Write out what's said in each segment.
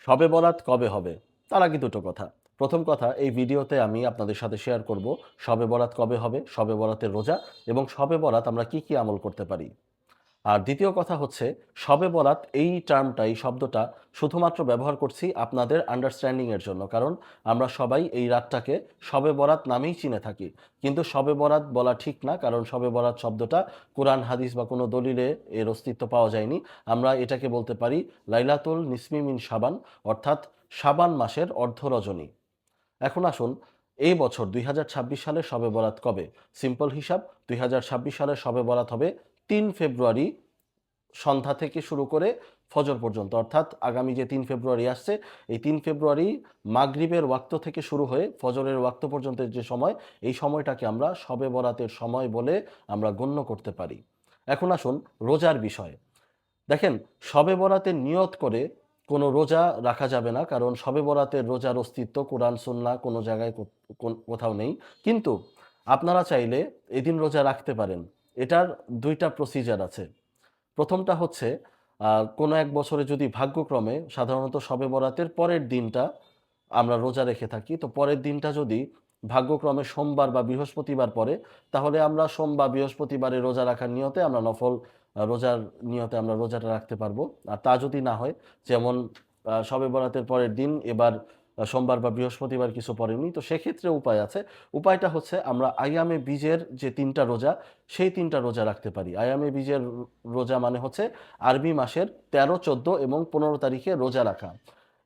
শবে বরাত কবে হবে? তার আগে দুটো কথা। প্রথম কথা, এই ভিডিওতে আমি আপনাদের সাথে শেয়ার করব শবে বরাত কবে হবে, শবে বরাতের রোজা এবং শবে বরাত আমরা কি আমল করতে পারি। আর দ্বিতীয় কথা হচ্ছে, শবে বরাত এই টার্মটা, এই শব্দটা শুধুমাত্র ব্যবহার করছি আপনাদের আন্ডারস্ট্যান্ডিং এর জন্য। কারণ আমরা সবাই এই রাতটাকে শবে বরাত নামেই চিনে থাকি। কিন্তু শবে বরাত বলা ঠিক না, কারণ শবে বরাত শব্দটা কুরআন হাদিস বা কোনো দলিলে এর অস্তিত্ব পাওয়া যায়নি। আমরা এটাকে বলতে পারি লাইলাতুল নিসমি মিন শাবান, অর্থাৎ শাবান মাসের অর্ধ রজনী। এখন আসুন, এই বছর ২০২৬ সালের শবে বরাত কবে? সিম্পল হিসাব, ২০২৬ সালের শবে বরাত হবে ৩ ফেব্রুয়ারি সন্ধ্যা থেকে শুরু করে ফজর পর্যন্ত। অর্থাৎ আগামী যে ৩ ফেব্রুয়ারি আসছে, এই ৩ ফেব্রুয়ারি মাগরিবের ওয়াক্ত থেকে শুরু হয়ে ফজরের ওয়াক্ত পর্যন্ত যে সময়, এই সময়টাকে আমরা শবে বরাতের সময় বলে আমরা গণ্য করতে পারি। এখন আসুন রোজার বিষয়ে। দেখেন, শবে বরাতের নিয়ত করে কোনো রোজা রাখা যাবে না, কারণ শবে বরাতের রোজার অস্তিত্ব কোরআন সুন্নাহ কোনো জায়গায় কোথাও নেই। কিন্তু আপনারা চাইলে এদিন রোজা রাখতে পারেন। এটার ২টা প্রসিজার আছে। প্রথমটা হচ্ছে, কোনো এক বছরে যদি ভাগ্যক্রমে সাধারণত শবে বরাতের পরের দিনটা আমরা রোজা রেখে থাকি, তো পরের দিনটা যদি ভাগ্যক্রমে সোমবার বা বৃহস্পতিবার পড়ে, তাহলে আমরা সোম বা বৃহস্পতিবারে রোজা রাখার নিয়তে আমরা নফল রোজার নিয়তে আমরা রোজাটা রাখতে পারবো। আর তা যদি না হয়, যেমন শবে বরাতের পরের দিন এবার সোমবার বা বৃহস্পতিবার কিছু পড়েনি, তো সেক্ষেত্রে উপায় আছে। উপায়টা হচ্ছে, আমরা আইয়ামে বীজের যে ৩টা রোজা, সেই ৩টা রোজা রাখতে পারি। আইয়ামে বীজের রোজা মানে হচ্ছে আরবি মাসের ১৩, ১৪ এবং ১৫ তারিখে রোজা রাখা।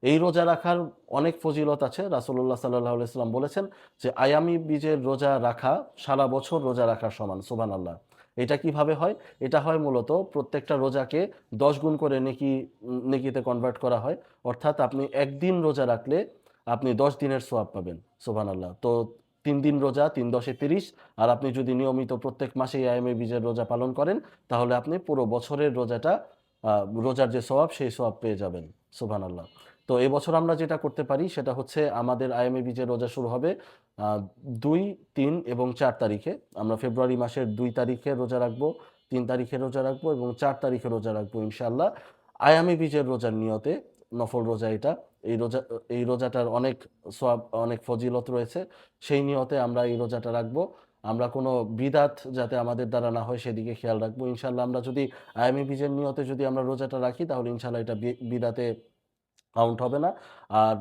এই রোজা রাখার অনেক ফজিলত আছে। রাসূলুল্লাহ সাল্লাল্লাহু আলাইহি ওয়াসাল্লাম বলেছেন যে আয়ামি বীজের রোজা রাখা সারা বছর রোজা রাখার সমান। সুবহানাল্লাহ। এটা কিভাবে হয়? এটা হয় মূলত প্রত্যেকটা রোজাকে ১০ গুণ করে নেকিতে কনভার্ট করা হয়। অর্থাৎ আপনি একদিন রোজা রাখলে আপনি ১০ দিনের সওয়াব পাবেন। সুবহানাল্লাহ। তো ৩ দিন রোজা, ৩ × ৩০। আর আপনি যদি নিয়মিত প্রত্যেক মাসেই আয়ামে বীজের রোজা পালন করেন, তাহলে আপনি পুরো বছরের রোজাটা রোজার যে সওয়াব, সেই সওয়াব পেয়ে যাবেন। সুবহানাল্লাহ। তো এবছর আমরা যেটা করতে পারি সেটা হচ্ছে, আমাদের আইএমএ বীজের রোজা শুরু হবে ২, ৩ এবং ৪ তারিখে। আমরা ফেব্রুয়ারি মাসের ২ তারিখে রোজা রাখবো, ৩ তারিখে রোজা রাখবো এবং ৪ তারিখে রোজা রাখবো ইনশাআল্লাহ। আয়ামী বীজের রোজার নিয়তে, নফল রোজা এটা। এই রোজাটার অনেক সওয়াব, অনেক ফজিলত রয়েছে। সেই নিয়তে আমরা এই রোজাটা রাখবো। আমরা কোনো বিদআত যাতে আমাদের দ্বারা না হয় সেদিকে খেয়াল রাখবো। ইনশাআল্লাহ আমরা যদি আয়ামী বীজের নিয়তে যদি আমরা রোজাটা রাখি, তাহলে ইনশাআল্লাহ এটা বিদআতে কাউন্ট হবে না। আর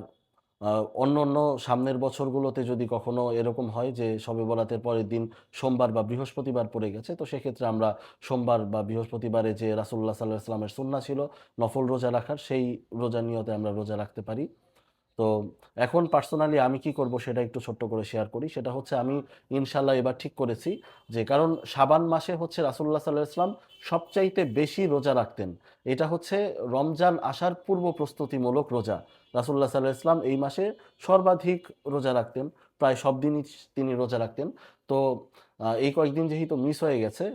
অন্য সামনের বছরগুলোতে যদি কখনো এরকম হয় যে শবে বরাতের পরের দিন সোমবার বা বৃহস্পতিবার পড়ে গেছে, তো সেক্ষেত্রে আমরা সোমবার বা বৃহস্পতিবারে যে রাসূলুল্লাহ সাল্লাল্লাহু আলাইহি ওয়াসাল্লামের সুন্নাহ ছিল নফল রোজা রাখার, সেই রোজার নিয়তে আমরা রোজা রাখতে পারি। তো এখন পার্সোনালি আমি কি করব সেটা একটু ছোট্ট করে শেয়ার করি। সেটা হচ্ছে, আমি ইনশাআল্লাহ এবার ঠিক করেছি যে, কারণ শাবান মাসে হচ্ছে রাসূলুল্লাহ সাল্লাল্লাহু আলাইহি ওয়াসাল্লাম সবচাইতে বেশি রোজা রাখতেন। এটা হচ্ছে রমজান আসার পূর্ব প্রস্তুতিমূলক রোজা। রাসূলুল্লাহ সাল্লাল্লাহু আলাইহি ওয়াসাল্লাম এই মাসে সর্বাধিক রোজা রাখতেন। প্রায় সব দিনই তিনি রোজা রাখতেন। তো এই কয়েকদিন যেহেতু মিস হয়ে গেছে,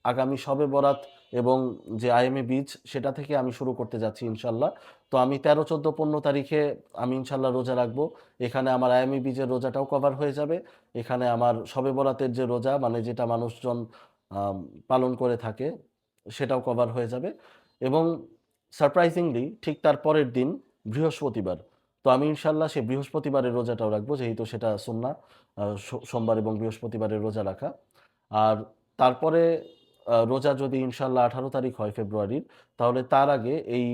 আগামী শবে বরাত এবং যে আইএমএ বীজ, সেটা থেকে আমি শুরু করতে যাচ্ছি ইনশাআল্লাহ। তো আমি ১৩, ১৪, ১৫ তারিখে আমি ইনশাআল্লাহ রোজা রাখবো। এখানে আমার আয়ামী বীজের রোজাটাও কভার হয়ে যাবে। এখানে আমার শবে বরাতের যে রোজা, মানে যেটা মানুষজন আম পালন করে থাকে, সেটাও কভার হয়ে যাবে। এবং সারপ্রাইজিংলি ঠিক তার পরের দিন বৃহস্পতিবার। তো আমি ইনশাআল্লাহ সেই বৃহস্পতিবারের রোজাটাও রাখবো, যেহেতু সেটা সুন্নাহ সোমবার এবং বৃহস্পতিবারের রোজা রাখা। আর তারপরে রোজা যদি ইনশাআল্লাহ ১৮ তারিখ হয় ফেব্রুয়ারির, তাহলে তার আগে এই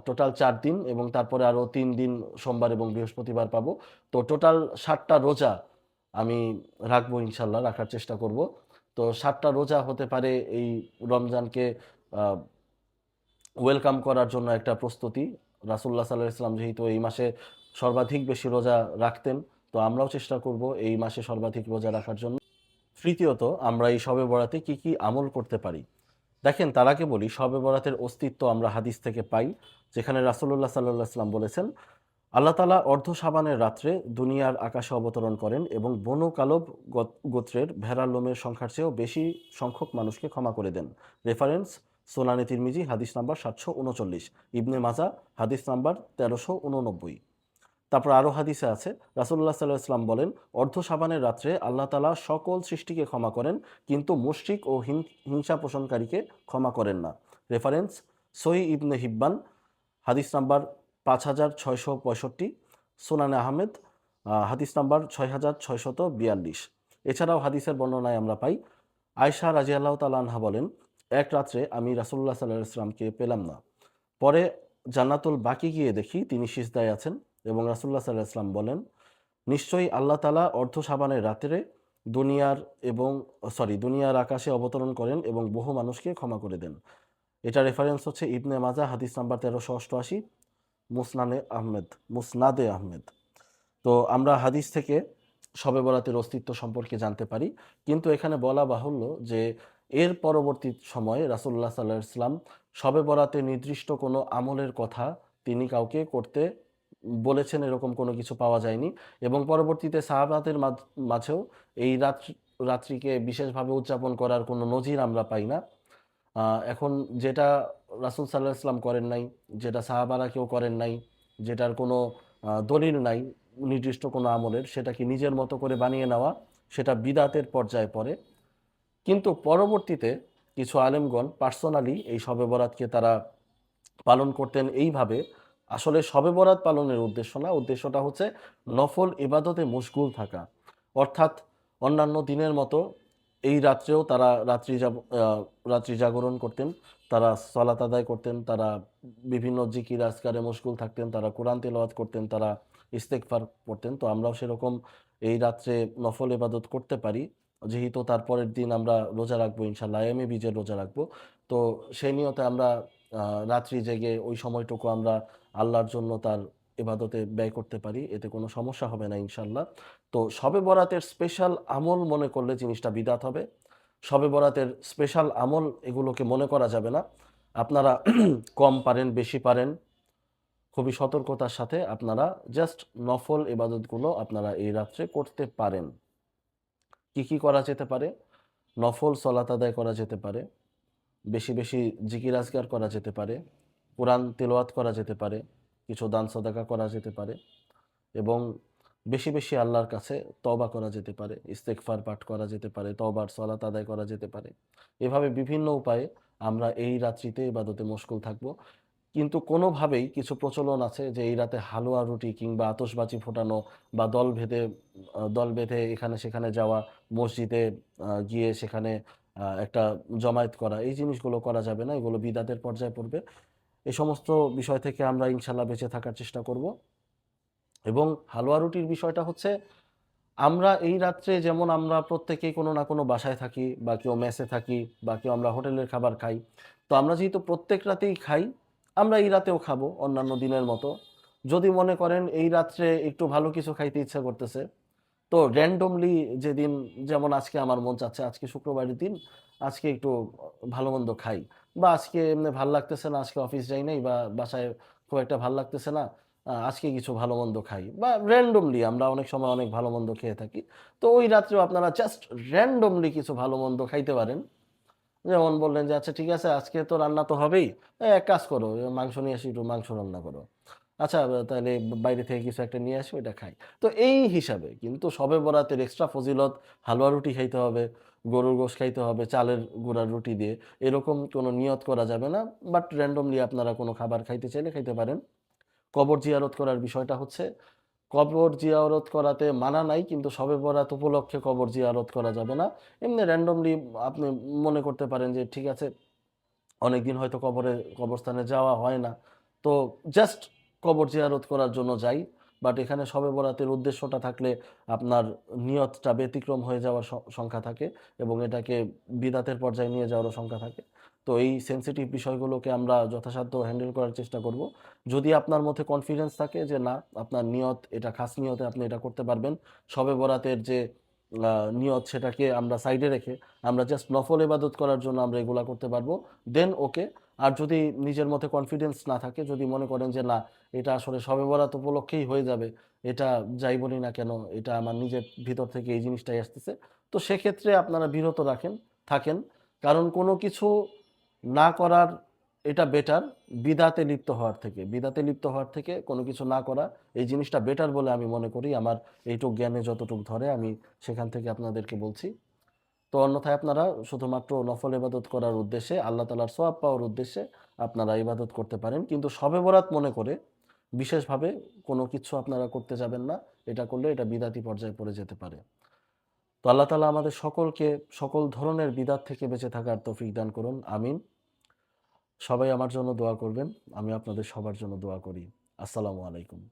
টোটাল ৪ দিন এবং তারপরে আরও ৩ দিন সোমবার এবং বৃহস্পতিবার পাবো। তো টোটাল ৭ টা রোজা আমি রাখবো ইনশাআল্লাহ, রাখার চেষ্টা করব। তো ৭ টা রোজা হতে পারে এই রমজানকে আ ওয়েলকাম করার জন্য একটা প্রস্তুতি। রাসূলুল্লাহ সাল্লাল্লাহু আলাইহি ওয়াসাল্লাম যেহেতু এই মাসে সর্বাধিক বেশি রোজা রাখতেন, তো আমরাও চেষ্টা করব এই মাসে সর্বাধিক রোজা রাখার জন্য। তৃতীয়ত, আমরা এই শবে বরাতে কি আমল করতে পারি? দেখেন, তার আগে বলি, শবে বরাতের অস্তিত্ব আমরা হাদিস থেকে পাই, যেখানে রাসূলুল্লাহ সাল্লাল্লাহু আলাইহি ওয়াসাল্লাম বলেছেন, আল্লাহ তাআলা অর্ধ শাবানের রাত্রে দুনিয়ার আকাশে অবতরণ করেন এবং বনু কালব গোত্রের ভেড়ার লোমের সংখ্যার চেয়েও বেশি সংখ্যক মানুষকে ক্ষমা করে দেন। রেফারেন্স: সুনানে তিরমিজি, হাদিস নাম্বার ৭৩৯, ইবনে মাজাহ, হাদিস নাম্বার ১৩৮৯। তারপর আরও হাদিসে আছে, রাসূলুল্লাহ সাল্লাল্লাহু আলাইহি ওয়াসাল্লাম বলেন, অর্ধ শাবানের রাত্রে আল্লাহ তাআলা সকল সৃষ্টিকে ক্ষমা করেন, কিন্তু মুশরিক ও হিংসা পোষণকারীকে ক্ষমা করেন না। রেফারেন্স: সহিহ ইবনে হিব্বান, হাদিস নাম্বার 5665, সুনানে আহমেদ হাদিস নাম্বার 6642। এছাড়াও হাদিসের বর্ণনায় আমরা পাই আয়েশা রাদিয়াল্লাহু তাআলা আনহা বলেন, এক রাত্রে আমি রাসূলুল্লাহ সাল্লাল্লাহু আলাইহি ওয়াসাল্লামকে পেলাম না। পরে জান্নাতুল বাকি গিয়ে দেখি তিনি সিজদায় আছেন এবং রাসূলুল্লাহ সাল্লাল্লাহু আলাইহি ওয়াসাল্লাম বলেন, নিশ্চয়ই আল্লাহ তাআলা অর্ধ শাবানের রাত্রে দুনিয়ার আকাশে অবতরণ করেন এবং বহু মানুষকে ক্ষমা করে দেন। এটা রেফারেন্স হচ্ছে ইবনে মাজাহ হাদিস নাম্বার 1388, মুসনাদে আহমেদ। তো আমরা হাদিস থেকে শবে বরাতের অস্তিত্ব সম্পর্কে জানতে পারি, কিন্তু এখানে বলা বাহুল্য যে এর পরবর্তী সময়ে রাসূলুল্লাহ সাল্লাল্লাহু আলাইহি ওয়াসাল্লাম শবে বরাতে নির্দিষ্ট কোনো আমলের কথা তিনি কাউকে করতে বলেছেন এরকম কোনো কিছু পাওয়া যায়নি এবং পরবর্তীতে সাহাবাদের মাঝেও এই রাত্রিকে বিশেষভাবে উদযাপন করার কোনো নজির আমরা পাই না। এখন যেটা রাসূল সাল্লাল্লাহু আলাইহি ওয়াসাল্লাম করেন নাই, যেটা সাহাবারা কেউ করেন নাই, যেটার কোনো দলিল নাই নির্দিষ্ট কোনো আমলের, সেটা কি নিজের মতো করে বানিয়ে নেওয়া, সেটা বিদআতের পর্যায়ে পড়ে। কিন্তু পরবর্তীতে কিছু আলেমগণ পার্সোনালি এই শবে বরাতকে তারা পালন করতেন এইভাবে। আসলে শবে বরাত পালনের উদ্দেশ্য না, উদ্দেশ্যটা হচ্ছে নফল ইবাদতে মশগুল থাকা। অর্থাৎ অন্যান্য দিনের মতো এই রাত্রেও তারা রাত্রি জাগরণ করতেন, তারা সালাত আদায় করতেন, তারা বিভিন্ন জিকির আজকারে মশগুল থাকতেন, তারা কোরআন তেলাওয়াত করতেন, তারা ইস্তেগফার পড়তেন। তো আমরাও সেরকম এই রাত্রে নফল ইবাদত করতে পারি, যেহেতু তারপরের দিন আমরা রোজা রাখবো ইনশাআল্লাহ, আইয়ামে বীজের রোজা রাখবো। তো সেই নিয়তে আমরা রাত্রি জেগে ওই সময়টুকু আমরা আল্লাহর জন্য তার ইবাদতে ব্যয় করতে পারি, এতে কোনো সমস্যা হবে না ইনশাআল্লাহ। তো শবে বরাতের স্পেশাল আমল মনে করলে জিনিসটা বিদআত হবে। শবে বরাতের স্পেশাল আমল এগুলোকে মনে করা যাবে না। আপনারা কম পারেন বেশি পারেন, খুবই সতর্কতার সাথে আপনারা জাস্ট নফল ইবাদতগুলো আপনারা এই রাত্রে করতে পারেন। কি কি করা যেতে পারে? নফল সলাত আদায় করা যেতে পারে, বেশি বেশি জিকির আজকার করা যেতে পারে, কোরআন তেলাওয়াত করা যেতে পারে, কিছু দান সদাকা করা যেতে পারে এবং বেশি বেশি আল্লাহর কাছে তওবা করা যেতে পারে, ইস্তেগফার পাঠ করা যেতে পারে, তওবার সলাত আদায় করা যেতে পারে। এভাবে বিভিন্ন উপায়ে আমরা এই রাত্রিতে ইবাদতে মশগুল থাকব। কিন্তু কোনোভাবেই কিছু প্রচলন আছে যে এই রাতে হালুয়া রুটি কিংবা আতশবাজি ফোটানো বা দল বেঁধে এখানে সেখানে যাওয়া, মসজিদে গিয়ে সেখানে একটা জমায়েত করা, এই জিনিসগুলো করা যাবে না। এগুলো বিদআতের পর্যায়ে পড়বে। এই সমস্ত বিষয় থেকে আমরা ইনশাআল্লাহ বেঁচে থাকার চেষ্টা করব। এবং হালুয়া রুটির বিষয়টা হচ্ছে, আমরা এই রাত্রে যেমন আমরা প্রত্যেকেই কোনো না কোনো বাসায় থাকি বা কেউ মেসে থাকি বা কেউ আমরা হোটেলের খাবার খাই। তো আমরা যেহেতু প্রত্যেক রাতেই খাই, আমরা এই রাতেও খাবো অন্যান্য দিনের মতো। যদি মনে করেন এই রাত্রে একটু ভালো কিছু খাইতে ইচ্ছা করতেছে, তো র্যান্ডমলি যেদিন, যেমন আজকে আমার মন চাচ্ছে আজকে শুক্রবারের দিন, আজকে একটু ভালো মন্দ খাই, বা আজকে এমনি ভাল লাগতেছে না, আজকে অফিস যাই নাই বা বাসায় খুব একটা ভাল লাগতেছে না, আজকে কিছু ভালো মন্দ খাই, বা র্যান্ডমলি আমরা অনেক সময় অনেক ভালো মন্দ খেয়ে থাকি। তো ওই রাত্রেও আপনারা জাস্ট র্যান্ডমলি কিছু ভালো মন্দ খাইতে পারেন। যেমন বললেন যে আচ্ছা ঠিক আছে আজকে তো রান্না তো হবেই, এক কাজ করো, মাংস নিয়ে আসি, একটু মাংস রান্না করো। আচ্ছা তাহলে বাইরে থেকে কিছু একটা নিয়ে আসি, ওইটা খাই। তো এই হিসাবে কিন্তু শবে বরাতের এক্সট্রা ফজিলত হালুয়া রুটি খাইতে হবে, গরুর গোশত খাইতে হবে চালের গুঁড়ার রুটি দিয়ে, এরকম কোনো নিয়ত করা যাবে না। বাট র্যান্ডমলি আপনারা কোনো খাবার খাইতে চাইলে খাইতে পারেন। কবর জিয়ারত করার বিষয়টা হচ্ছে, কবর জিয়ারত করাতে মানা নাই, কিন্তু শবে বরাত উপলক্ষে কবর জিয়ারত করা যাবে না। এমনি র্যান্ডমলি আপনি মনে করতে পারেন যে ঠিক আছে, অনেকদিন হয়তো কবরস্থানে যাওয়া হয় না, তো জাস্ট কবর জিয়ারত করার জন্য যাই। বাট এখানে শবে বরাতের উদ্দেশ্যটা থাকলে আপনার নিয়তটা ব্যতিক্রম হয়ে যাওয়ার সংখ্যা থাকে এবং এটাকে বিদআতের পর্যায়ে নিয়ে যাওয়ারও সংখ্যা থাকে। তো এই সেনসিটিভ বিষয়গুলোকে আমরা যথাসাধ্য হ্যান্ডেল করার চেষ্টা করব। যদি আপনার মধ্যে কনফিডেন্স থাকে যে না, আপনার নিয়ত এটা খাস নিয়তে আপনি এটা করতে পারবেন, শবে বরাতের যে নিয়ত সেটাকে আমরা সাইডে রেখে আমরা জাস্ট নফল ইবাদত করার জন্য আমরা এগুলা করতে পারবো, দেন ওকে। আর যদি নিজের মধ্যে কনফিডেন্স না থাকে, যদি মনে করেন যে না, এটা আসলে শবে বরাত উপলক্ষেই হয়ে যাবে, এটা যাই বলি না কেন এটা আমার নিজের ভিতর থেকে এই জিনিসটাই আসতেছে, তো সেক্ষেত্রে আপনারা বিরত থাকেন। কারণ কোনো কিছু না করার এটা বেটার বিদাতে লিপ্ত হওয়ার থেকে কোনো কিছু না করা, এই জিনিসটা বেটার বলে আমি মনে করি। আমার এইটুক জ্ঞানে যতটুক ধরে আমি সেখান থেকে আপনাদেরকে বলছি। তো অন্যথায় আপনারা শুধুমাত্র নফল ইবাদত করার উদ্দেশ্যে, আল্লাহ তাআলার সওয়াব পাওয়ার উদ্দেশ্যে আপনারা ইবাদত করতে পারেন, কিন্তু শবে বরাত মনে করে বিশেষভাবে কোনো কিছু আপনারা করতে যাবেন না। এটা করলে এটা বিদাতি পর্যায়ে পড়ে যেতে পারে। তো আল্লাহ তাআলা আমাদের সকলকে সকল ধরনের বিদাত থেকে বেঁচে থাকার তৌফিক দান করুন। আমিন। সবাই আমার জন্য দোয়া করবেন। আমি আপনাদের সবার জন্য দোয়া করি। আসসালামু আলাইকুম।